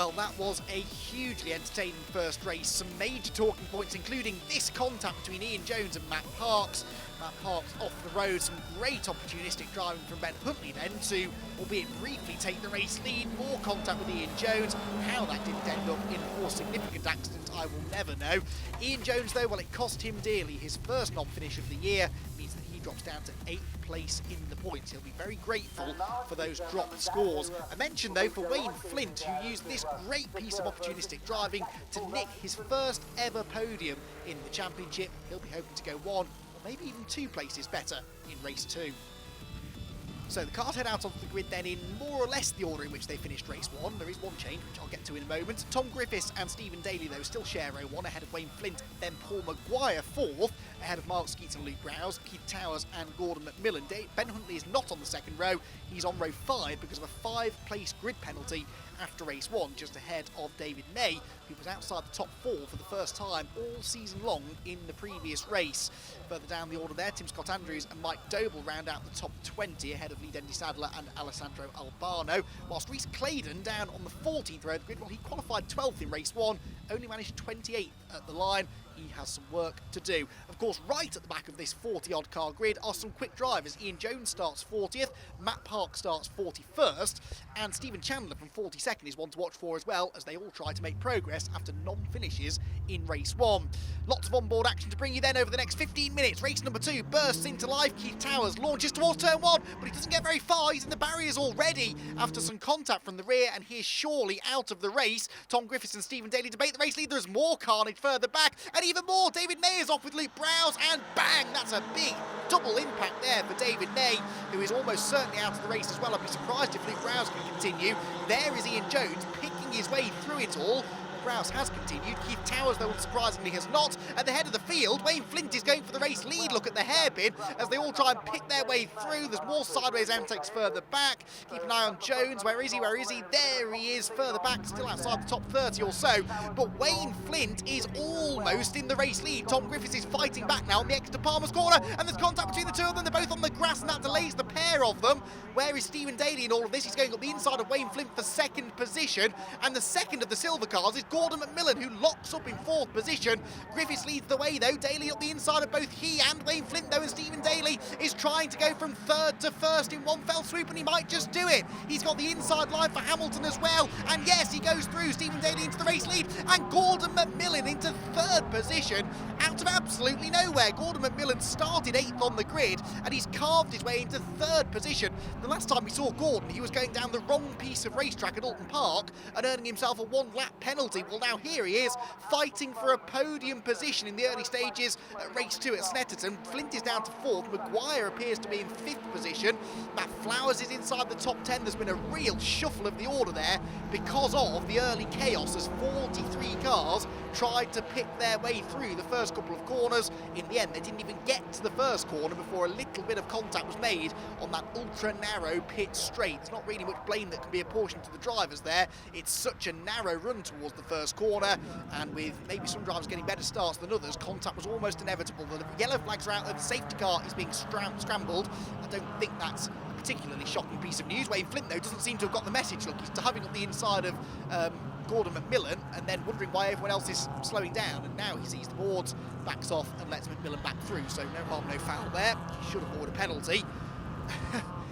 Well, that was a hugely entertaining first race. Some major talking points, including this contact between Ian Jones and Matt Parks. Matt Parks off the road, some great opportunistic driving from Ben Huntley then to, albeit briefly, take the race lead. More contact with Ian Jones. How that didn't end up in a more significant accident, I will never know. Ian Jones, though, well, it cost him dearly. His first non-finish of the year means that he drops down to 8th place in the points. He'll be very grateful for those dropped scores. I mentioned, though, for Wayne Flint, who used this great piece of opportunistic driving to nick his first ever podium in the championship. He'll be hoping to go 1 or maybe even 2 places better in race 2. So the cars head out onto the grid then in more or less the order in which they finished race 1. There is one change, which I'll get to in a moment. Tom Griffiths and Stephen Daly, though, still share row 1 ahead of Wayne Flint, then Paul Maguire 4th, ahead of Mark Skeets and Luke Browse, Keith Towers and Gordon McMillan. Ben Huntley is not on the second row. He's on row 5 because of a 5-place grid penalty after race 1, just ahead of David May, who was outside the top 4 for the first time all season long in the previous race. Further down the order there, Tim Scott Andrews and Mike Doble round out the top 20 ahead of Lee Dendy Sadler and Alessandro Albano, whilst Rhys Claydon down on the 14th row of the grid. Well, he qualified 12th in race 1, only managed 28th at the line. He has some work to do. Of course, right at the back of this 40-odd car grid are some quick drivers. Ian Jones starts 40th, Matt Park starts 41st, and Stephen Chandler from 42nd is one to watch for as well, as they all try to make progress after non-finishes in race 1. Lots of onboard action to bring you then over the next 15 minutes. Race number 2 bursts into life. Keith Towers launches towards turn 1, but he doesn't get very far. He's in the barriers already after some contact from the rear, and he is surely out of the race. Tom Griffiths and Stephen Daly debate the race lead. There's more carnage further back, and even more. David May is off with Luke Browse, and bang! That's a big double impact there for David May, who is almost certainly out of the race as well. I'd be surprised if Luke Browse can continue. There is Ian Jones picking his way through it all. Browse has continued. Keith Towers, though, unsurprisingly, has not. At the head of the field, Wayne Flint is going for the race lead. Look at the hairpin as they all try and pick their way through. There's more sideways antics further back. Keep an eye on Jones. Where is he? Where is he? There he is, further back, still outside the top 30 or so. But Wayne Flint is almost in the race lead. Tom Griffiths is fighting back now on the extra Palmer's corner, and there's contact between the two of them. They're both on the grass, and that delays the pair of them. Where is Stephen Daly in all of this? He's going up the inside of Wayne Flint for second position, and the second of the silver cars is Gordon McMillan, who locks up in 4th position. Griffiths leads the way, though. Daly up the inside of both he and Wayne Flint, though, and Stephen Daly is trying to go from 3rd to 1st in one fell swoop, and he might just do it. He's got the inside line for Hamilton as well, and yes, he goes through. Stephen Daly into the race lead, and Gordon McMillan into 3rd position out of absolutely nowhere. Gordon McMillan started 8th on the grid, and he's carved his way into 3rd position. The last time we saw Gordon, he was going down the wrong piece of racetrack at Alton Park and earning himself a 1-lap penalty. Well, now here he is, fighting for a podium position in the early stages at race 2 at Snetterton. Flint is down to 4th. Maguire appears to be in 5th position. Matt Flowers is inside the top 10. There's been a real shuffle of the order there because of the early chaos as 43 cars tried to pick their way through the first couple of corners. In the end, they didn't even get to the first corner before a little bit of contact was made on that ultra-narrow pit straight. There's not really much blame that can be apportioned to the drivers there. It's such a narrow run towards the first corner, and with maybe some drivers getting better starts than others, contact was almost inevitable. The yellow flags are out, the safety car is being scrambled. I don't think that's a particularly shocking piece of news. Wayne Flint, though, doesn't seem to have got the message. Look, he's diving up the inside of Gordon McMillan and then wondering why everyone else is slowing down, and now he sees the boards, backs off and lets McMillan back through, so no harm, no foul there. He should avoid a penalty.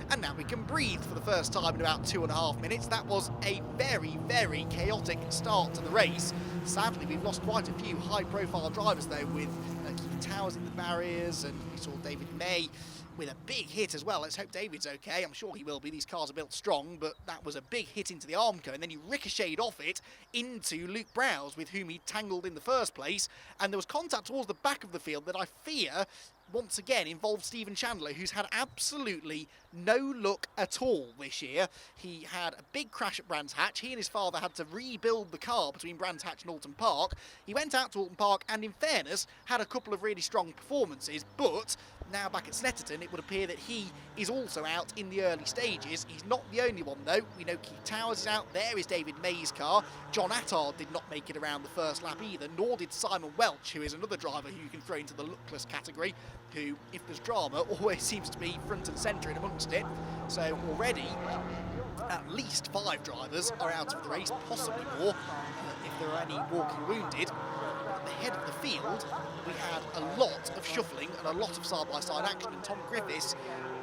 And now we can breathe for the first time in about 2.5 minutes. That was a very, very chaotic start to the race. Sadly, we've lost quite a few high-profile drivers, though, with Keith Towers in the barriers, and we saw David May with a big hit as well. Let's hope David's okay. I'm sure he will be. These cars are built strong, but that was a big hit into the Armco, and then he ricocheted off it into Luke Browse, with whom he tangled in the first place, and there was contact towards the back of the field that I fear once again involved Stephen Chandler, who's had absolutely no luck at all this year. He had a big crash at Brands Hatch. He and his father had to rebuild the car between Brands Hatch and Alton Park. He went out to Alton Park and, in fairness, had a couple of really strong performances, but now back at Snetterton, it would appear that he is also out in the early stages. He's not the only one though. We know Keith Towers is out. There is David May's car. John Attard did not make it around the first lap either, nor did Simon Welch, who is another driver who you can throw into the luckless category, who, if there's drama, always seems to be front and centre in amongst it. So already, at least 5 drivers are out of the race, possibly more, if there are any walking wounded. At the head of the field, we had a lot of shuffling and a lot of side-by-side action, and Tom Griffiths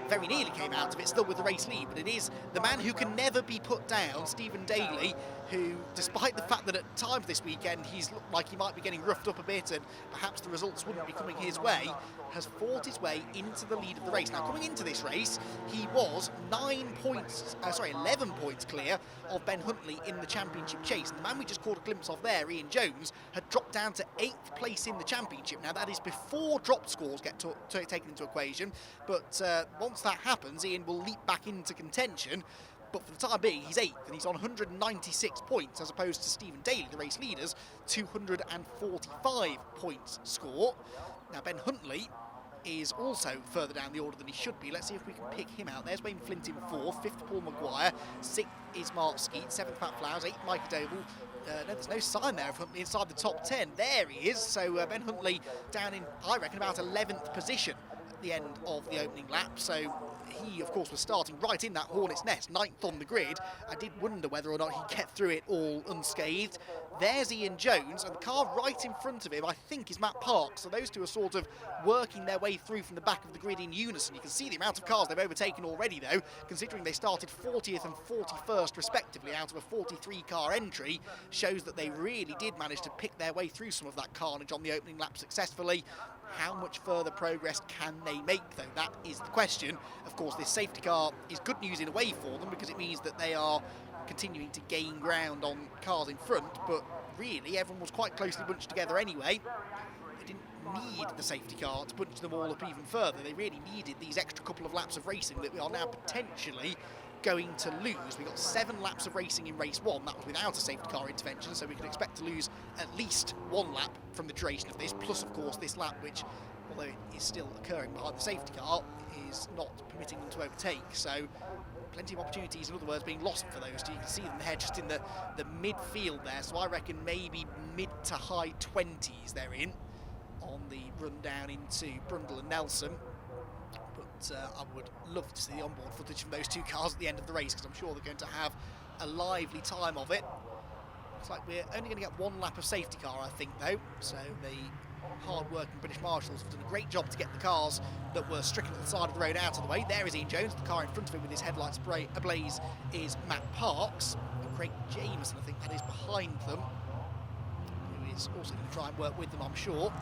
very nearly came out of it, still with the race lead, but it is the man who can never be put down, Stephen Daly, who, despite the fact that at times this weekend he's looked like he might be getting roughed up a bit and perhaps the results wouldn't be coming his way, has fought his way into the lead of the race. Now, coming into this race, he was 11 points clear of Ben Huntley in the championship chase. And the man we just caught a glimpse of there, Ian Jones, had dropped down to 8th place in the championship. Now, that is before drop scores get taken into equation, but once that happens, Ian will leap back into contention. But for the time being, he's 8th, and he's on 196 points, as opposed to Stephen Daly, the race leader's 245 points score. Now, Ben Huntley is also further down the order than he should be. Let's see if we can pick him out. There's Wayne Flint in 4th, 5th Paul Maguire, 6th is Mark Skeet, 7th Pat Flowers, 8th Micah Doble. No, there's no sign there of Huntley inside the top 10. There he is. So Ben Huntley down in, I reckon, about 11th position at the end of the opening lap. So he, of course, was starting right in that hornet's nest, 9th on the grid. I did wonder whether or not he kept through it all unscathed. There's Ian Jones, and the car right in front of him, I think, is Matt Parks. So those two are sort of working their way through from the back of the grid in unison. You can see the amount of cars they've overtaken already, though, considering they started 40th and 41st, respectively, out of a 43-car entry, shows that they really did manage to pick their way through some of that carnage on the opening lap successfully. How much further progress can they make, though? That is the question. Of course, this safety car is good news in a way for them, because it means that they are continuing to gain ground on cars in front, but really everyone was quite closely bunched together anyway. They didn't need the safety car to bunch them all up even further. They really needed these extra couple of laps of racing that we are now potentially going to lose. We got 7 laps of racing in race 1. That was without a safety car intervention, so we can expect to lose at least 1 lap from the duration of this, plus of course this lap, which, although it is still occurring behind the safety car, is not permitting them to overtake. So plenty of opportunities, in other words, being lost for those two. You can see them there just in the midfield there, so I reckon maybe mid to high 20s they're in on the run down into Brundle and Nelson. But I would love to see the onboard footage from those two cars at the end of the race, because I'm sure they're going to have a lively time of it. Looks like we're only going to get 1 lap of safety car, I think, though. So the hard-working British Marshals have done a great job to get the cars that were stricken at the side of the road out of the way. There is Ian Jones. The car in front of him with his headlights ablaze is Matt Parks. And Craig Jameson, I think that is behind them, who is also going to try and work with them, I'm sure.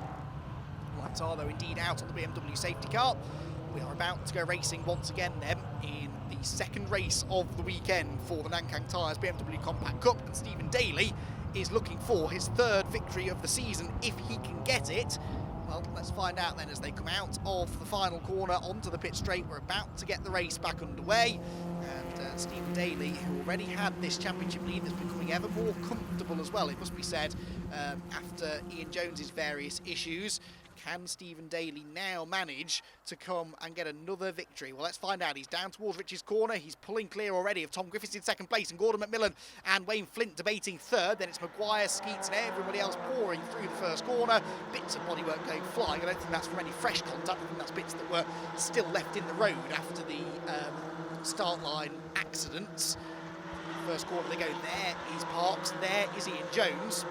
Lights are, though, indeed out on the BMW safety car. We are about to go racing once again then in the second race of the weekend for the Nankang Tyres BMW Compact Cup, and Stephen Daly is looking for his 3rd victory of the season if he can get it. Well, let's find out then as they come out of the final corner onto the pit straight. We're about to get the race back underway, and Stephen Daly, who already had this championship lead, is becoming ever more comfortable as well, it must be said, after Ian Jones's various issues. Can Stephen Daly now manage to come and get another victory? Well, let's find out. He's down towards Rich's corner. He's pulling clear already of Tom Griffiths in 2nd place, and Gordon McMillan and Wayne Flint debating 3rd. Then it's Maguire, Skeets and everybody else pouring through the first corner. Bits of bodywork going flying. I don't think that's from any fresh contact. I think that's bits that were still left in the road after the start line accidents. First corner they go. There is Parks. There is Ian Jones,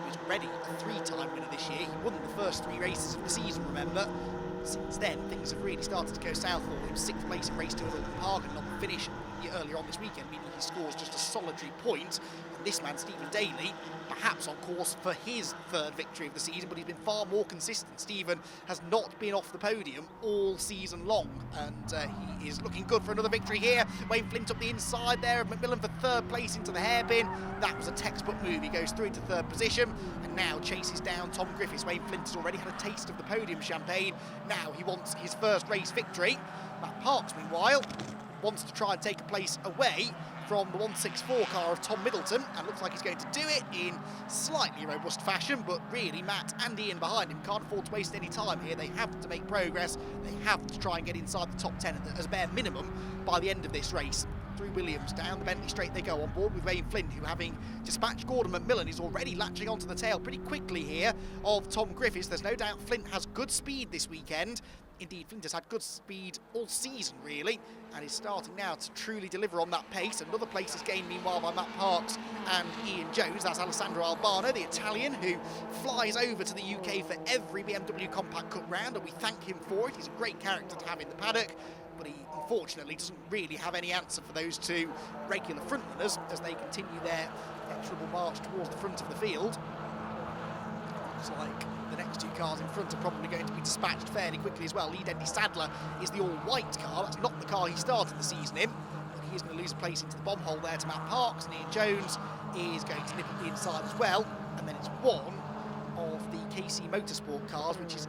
who's already a 3-time winner this year. He won the first 3 races of the season, remember. Since then, things have really started to go south for him. 6th place in race 2 at Norfolk Park, and not finish earlier on this weekend, meaning he scores just a solitary point. And this man, Stephen Daly, perhaps on course for his 3rd victory of the season, but he's been far more consistent. Stephen has not been off the podium all season long, and he is looking good for another victory here. Wayne Flint up the inside there, and McMillan for 3rd place into the hairpin. That was a textbook move. He goes through into 3rd position and now chases down Tom Griffiths. Wayne Flint has already had a taste of the podium champagne. Now he wants his 1st race victory. Matt Parks, meanwhile, wants to try and take a place away from the 164 car of Tom Middleton, and looks like he's going to do it in slightly robust fashion, but really Matt and Ian behind him can't afford to waste any time here. They have to make progress. They have to try and get inside the top 10 as a bare minimum by the end of this race. Through Williams, down the Bentley straight they go, on board with Wayne Flint, who, having dispatched Gordon McMillan, is already latching onto the tail pretty quickly here of Tom Griffiths. There's no doubt Flint has good speed this weekend. Indeed, Flint has had good speed all season, really, and is starting now to truly deliver on that pace. Another place is gained, meanwhile, by Matt Parks and Ian Jones. That's Alessandro Albano, the Italian, who flies over to the UK for every BMW Compact Cup round, and we thank him for it. He's a great character to have in the paddock, but he unfortunately doesn't really have any answer for those two regular frontrunners as they continue their inexorable march towards the front of the field. Looks like the next two cars in front are probably going to be dispatched fairly quickly as well. Lead Andy Sadler is the all-white car. That's not the car he started the season in, but he is going to lose a place into the bomb hole there to Matt Parks, and Ian Jones is going to nip at the inside as well. And then it's one of the KC Motorsport cars, which is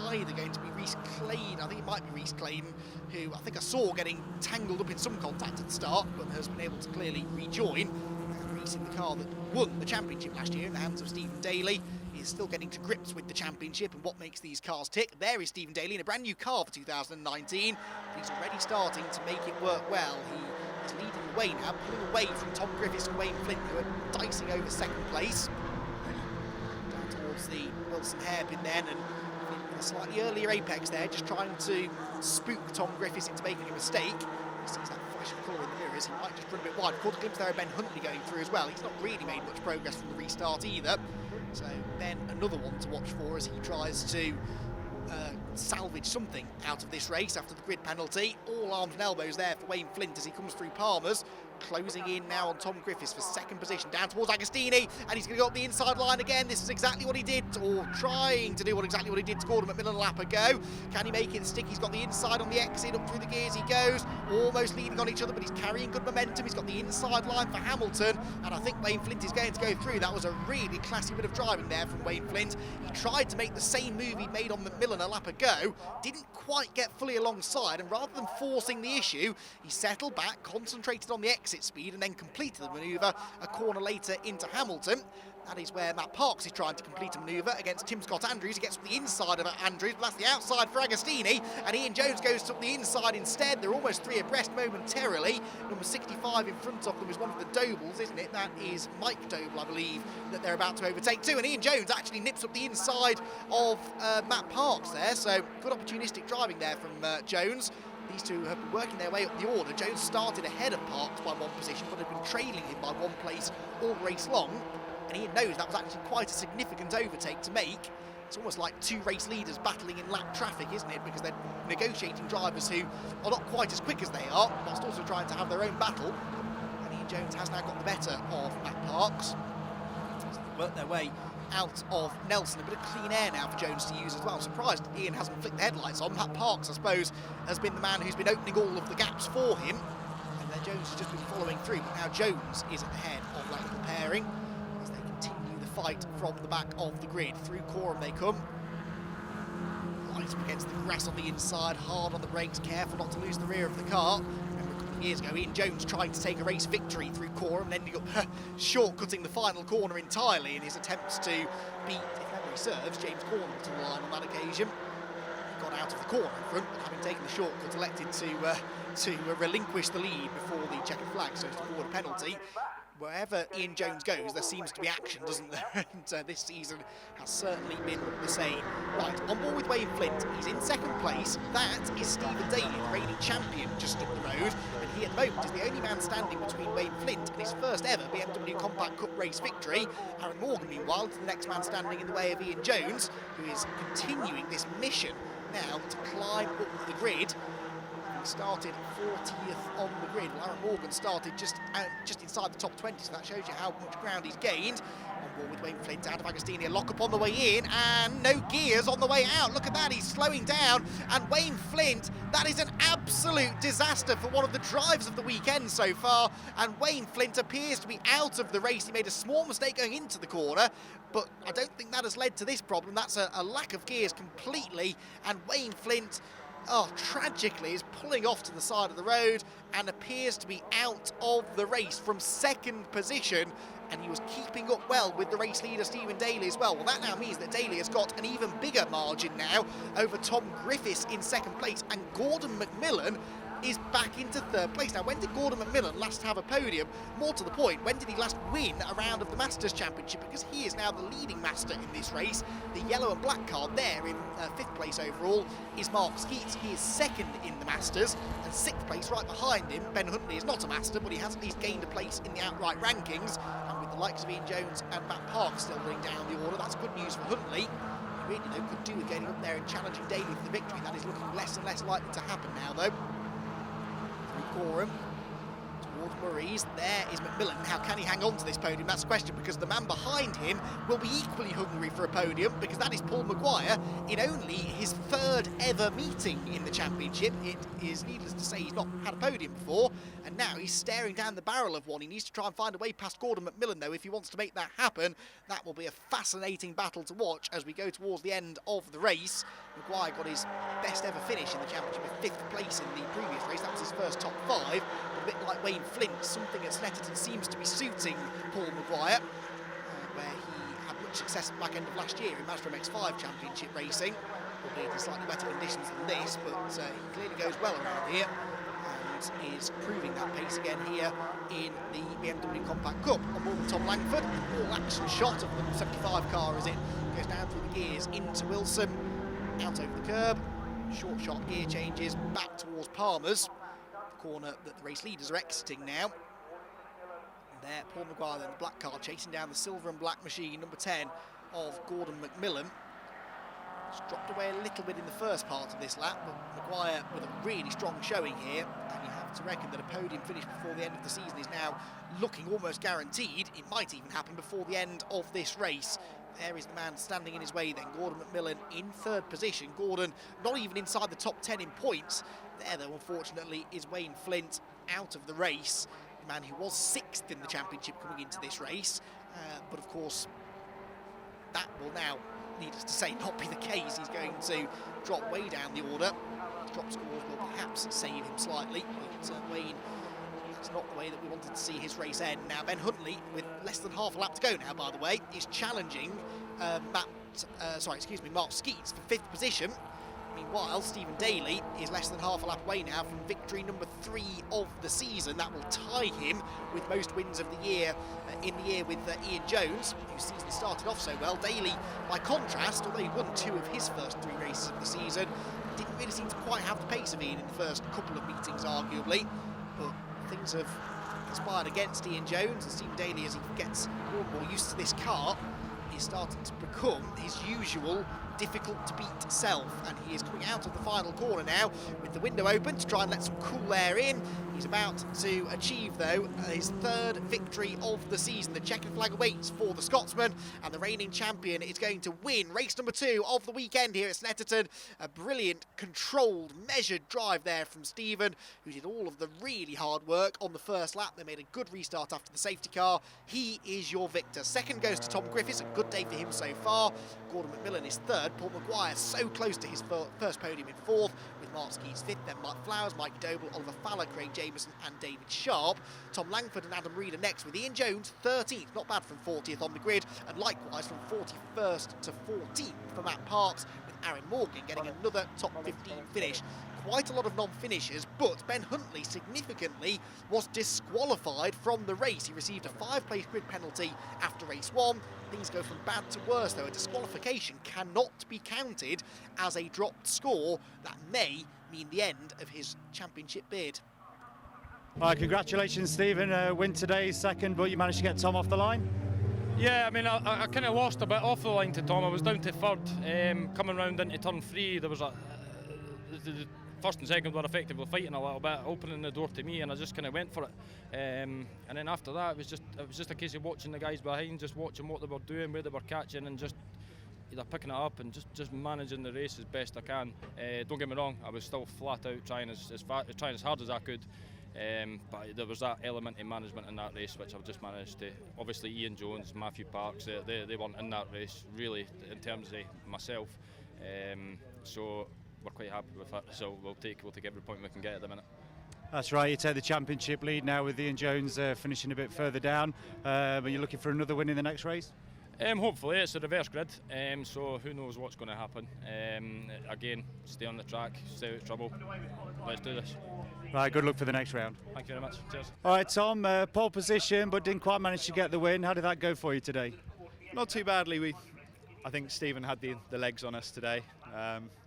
either going to be Reese Claydon, I think it might be Reese Claydon, who I think I saw getting tangled up in some contact at the start, but has been able to clearly rejoin. Reese, in the car that won the championship last year in the hands of Stephen Daly, is still getting to grips with the championship and what makes these cars tick. There is Stephen Daly in a brand new car for 2019. He's already starting to make it work well. He is leading the way now, pulling away from Tom Griffiths and Wayne Flint, who are dicing over second place. Down towards the Wilson hairpin then, and in a slightly earlier apex there, just trying to spook Tom Griffiths into making a mistake. He sees that flash of colour in the mirrors. He might just run a bit wide. Caught a glimpse there of Ben Huntley going through as well. He's not really made much progress from the restart either. So then another one to watch for as he tries to salvage something out of this race after the grid penalty. All arms and elbows there for Wayne Flint as he comes through Palmer's. Closing in now on Tom Griffiths for second position, down towards Agostini, and he's going to go up the inside line again. This is exactly what he did, or trying to do exactly what he did to Gordon McMillan a lap ago. Can he make it stick? He's got the inside on the exit, up through the gears he goes, almost leaning on each other, but he's carrying good momentum. He's got the inside line for Hamilton, and I think Wayne Flint is going to go through. That was a really classy bit of driving there from Wayne Flint. He tried to make the same move he'd made on McMillan a lap ago, didn't quite get fully alongside, and rather than forcing the issue, he settled back, concentrated on the exit speed, and then completed the manoeuvre a corner later into Hamilton. That is where Matt Parks is trying to complete a manoeuvre against Tim Scott Andrews. He gets up the inside of Andrews, but that's the outside for Agostini, and Ian Jones goes up the inside instead. They're almost three abreast momentarily. Number 65 in front of them is one of the Dobles, isn't it? That is Mike Doble, I believe, that they're about to overtake too, and Ian Jones actually nips up the inside of Matt Parks there, so good opportunistic driving there from Jones. These two have been working their way up the order. Jones started ahead of Parks by one position, but had been trailing him by one place all race long. And Ian knows that was actually quite a significant overtake to make. It's almost like two race leaders battling in lap traffic, isn't it? Because they're negotiating drivers who are not quite as quick as they are, whilst also trying to have their own battle. And Ian Jones has now got the better of Matt Parks. So they work their way out of Nelson. A bit of clean air now for Jones to use as well. I'm surprised Ian hasn't flicked the headlights on. Matt Parks, I suppose, has been the man who's been opening all of the gaps for him. And then Jones has just been following through, but now Jones is at the head of that little pairing as they continue the fight from the back of the grid. Through Coram they come. Right up against the grass on the inside, hard on the brakes, careful not to lose the rear of the car. Years ago, Ian Jones tried to take a race victory through Coram and ended up shortcutting the final corner entirely in his attempts to beat, if memory serves, James Cornwall to the line on that occasion. He got out of the corner in front, but having taken the shortcut, elected to relinquish the lead before the checkered flag, so to forward a penalty. Wherever Ian Jones goes, there seems to be action, doesn't there? And this season has certainly been the same. Right, on board with Wayne Flint. He's in second place. That is Stephen Daly, the reigning champion, just up the road. And he, at the moment, is the only man standing between Wayne Flint and his first ever BMW Compact Cup race victory. Aaron Morgan, meanwhile, is the next man standing in the way of Ian Jones, who is continuing this mission now to climb up the grid. Started 40th on the grid. Well, Aaron Morgan started just inside the top 20, so that shows you how much ground he's gained. On board with Wayne Flint, out of Agostini, a lock up on the way in, and no gears on the way out. Look at that, he's slowing down, and Wayne Flint, that is an absolute disaster for one of the drives of the weekend so far, and Wayne Flint appears to be out of the race. He made a small mistake going into the corner, but I don't think that has led to this problem. That's a lack of gears completely, and Wayne Flint tragically is pulling off to the side of the road and appears to be out of the race from second position, and he was keeping up well with the race leader Stephen Daly as well. Well, that now means that Daly has got an even bigger margin now over Tom Griffiths in second place, and Gordon McMillan is back into third place. Now, when did Gordon McMillan last have a podium? More to the point, when did he last win a round of the Masters Championship? Because he is now the leading master in this race. The yellow and black car there in fifth place overall is Mark Skeets. He is second in the Masters, and sixth place right behind him. Ben Huntley is not a master, but he has at least gained a place in the outright rankings. And with the likes of Ian Jones and Matt Parks still running down the order, that's good news for Huntley. He really could do with getting up there and challenging Daly for the victory. That is looking less and less likely to happen now, though. Gorham towards Maurice. There is McMillan. How can he hang on to this podium? That's the question, because the man behind him will be equally hungry for a podium, because that is Paul Maguire in only his third ever meeting in the championship. It is needless to say he's not had a podium before, and now he's staring down the barrel of one. He needs to try and find a way past Gordon McMillan, though, if he wants to make that happen. That will be a fascinating battle to watch as we go towards the end of the race. Maguire got his best ever finish in the championship with fifth place in the previous race. That was his first top five. But a bit like Wayne Flint, something at Snetterton seems to be suiting Paul Maguire, where he had much success at the back end of last year in Mazda MX-5 championship racing, albeit in slightly better conditions than this, but he clearly goes well around here and is proving that pace again here in the BMW Compact Cup. On board with Tom Langford, all action shot of the 75 car as it goes down through the gears into Wilson, out over the curb, short shot gear changes back towards Palmer's, the corner that the race leaders are exiting now. And there, Paul Maguire in the black car chasing down the silver and black machine, number 10 of Gordon McMillan. It's dropped away a little bit in the first part of this lap, but Maguire with a really strong showing here, and you have to reckon that a podium finish before the end of the season is now looking almost guaranteed. It might even happen before the end of this race. There is the man standing in his way then, Gordon McMillan in third position. Gordon not even inside the top 10 in points. There, though, unfortunately, is Wayne Flint out of the race, the man who was sixth in the championship coming into this race. But of course, that will now, needless to say, not be the case. He's going to drop way down the order. Drop scores will perhaps save him slightly, but Wayne, that's not the way that we wanted to see his race end. Now, Ben Huntley, with less than half a lap to go now, by the way, is challenging Mark Skeets for fifth position. Meanwhile, Stephen Daly is less than half a lap away now from victory number 3 of the season. That will tie him with most wins of the year in the year with Ian Jones, whose season started off so well. Daly, by contrast, although he won 2 of his first 3 races of the season, didn't really seem to quite have the pace of Ian in the first couple of meetings, arguably. But things have conspired against Ian Jones, and Stephen Daly, as he gets more and more used to this car, is starting to become his usual difficult to beat self, and he is coming out of the final corner now with the window open to try and let some cool air in. He's about to achieve, though, his third victory of the season. The checkered flag awaits for the Scotsman, and the reigning champion is going to win race number 2 of the weekend here at Snetterton. A brilliant, controlled, measured drive there from Stephen, who did all of the really hard work on the first lap. They made a good restart after the safety car. He is your victor. Second goes to Tom Griffiths, a good day for him so far. Gordon McMillan is third. Paul Maguire so close to his first podium in fourth, with Mark Skeets fifth, then Mike Flowers, Mike Doble, Oliver Fowler, Craig Jameson and David Sharp. Tom Langford and Adam Reed are next, with Ian Jones 13th, not bad from 40th on the grid, and likewise from 41st to 14th for Matt Parks, with Aaron Morgan getting another top 15 finish. Quite a lot of non-finishers, but Ben Huntley significantly was disqualified from the race. He received a 5-place grid penalty after race 1. Things go from bad to worse, though. A disqualification cannot be counted as a dropped score. That may mean the end of his championship bid. Congratulations, Stephen. Win today, second, but you managed to get Tom off the line? Yeah, I mean, I kind of lost a bit off the line to Tom. I was down to third. Coming round into turn 3, there was the first and second were effectively fighting a little bit, opening the door to me, and I just kind of went for it. And then after that, it was just a case of watching the guys behind, just watching what they were doing, where they were catching, and just either picking it up and just managing the race as best I can. Don't get me wrong, I was still flat out trying as hard as I could. But there was that element in management in that race which I've just managed to. Obviously, Ian Jones, Matthew Parks, they weren't in that race really in terms of myself. So we're quite happy with it. So we'll take every point we can get at the minute. That's right, you take the championship lead now with Ian Jones finishing a bit further down. Are you looking for another win in the next race? Hopefully, it's a reverse grid, so who knows what's going to happen. Again, stay on the track, stay out of trouble. Let's do this. Right, good luck for the next round. Thank you very much. Cheers. All right, Tom, pole position, but didn't quite manage to get the win. How did that go for you today? Not too badly. I think Stephen had the legs on us today.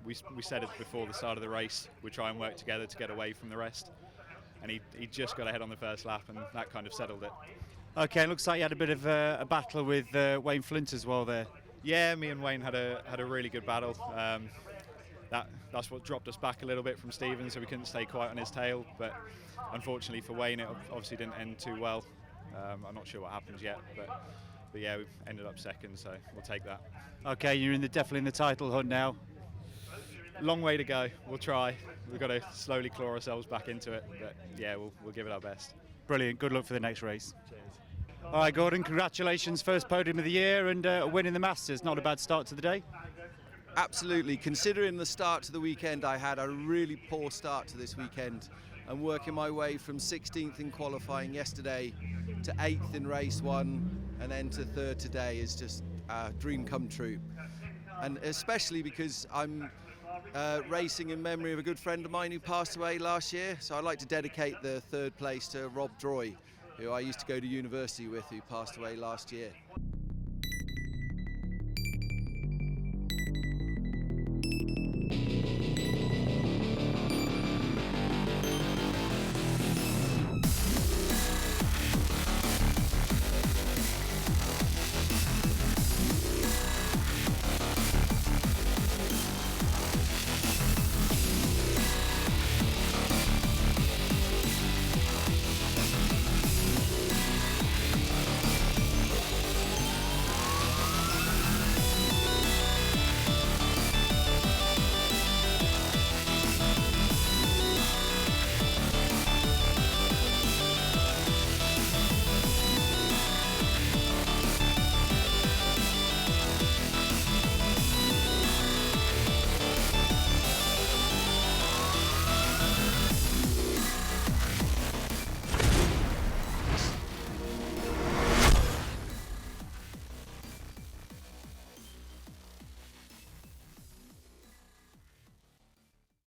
We said it before the start of the race. We try and work together to get away from the rest. And he just got ahead on the first lap, and that kind of settled it. Okay, looks like you had a bit of a battle with Wayne Flint as well there. Yeah, me and Wayne had a really good battle. That's what dropped us back a little bit from Stephen, so we couldn't stay quiet on his tail. But unfortunately for Wayne, it obviously didn't end too well. I'm not sure what happens yet, but yeah, we ended up second, so we'll take that. Okay, you're definitely in the title hunt now. Long way to go. We'll try. We've got to slowly claw ourselves back into it, but yeah, we'll give it our best. Brilliant. Good luck for the next race. Cheers. All right, Gordon, congratulations. First podium of the year and winning the Masters. Not a bad start to the day. Absolutely. Considering the start to the weekend I had, a really poor start to this weekend. I'm working my way from 16th in qualifying yesterday to 8th in race one and then to 3rd today is just a dream come true. And especially because I'm racing in memory of a good friend of mine who passed away last year. So I'd like to dedicate the 3rd place to Rob Droy, who I used to go to university with, who passed away last year.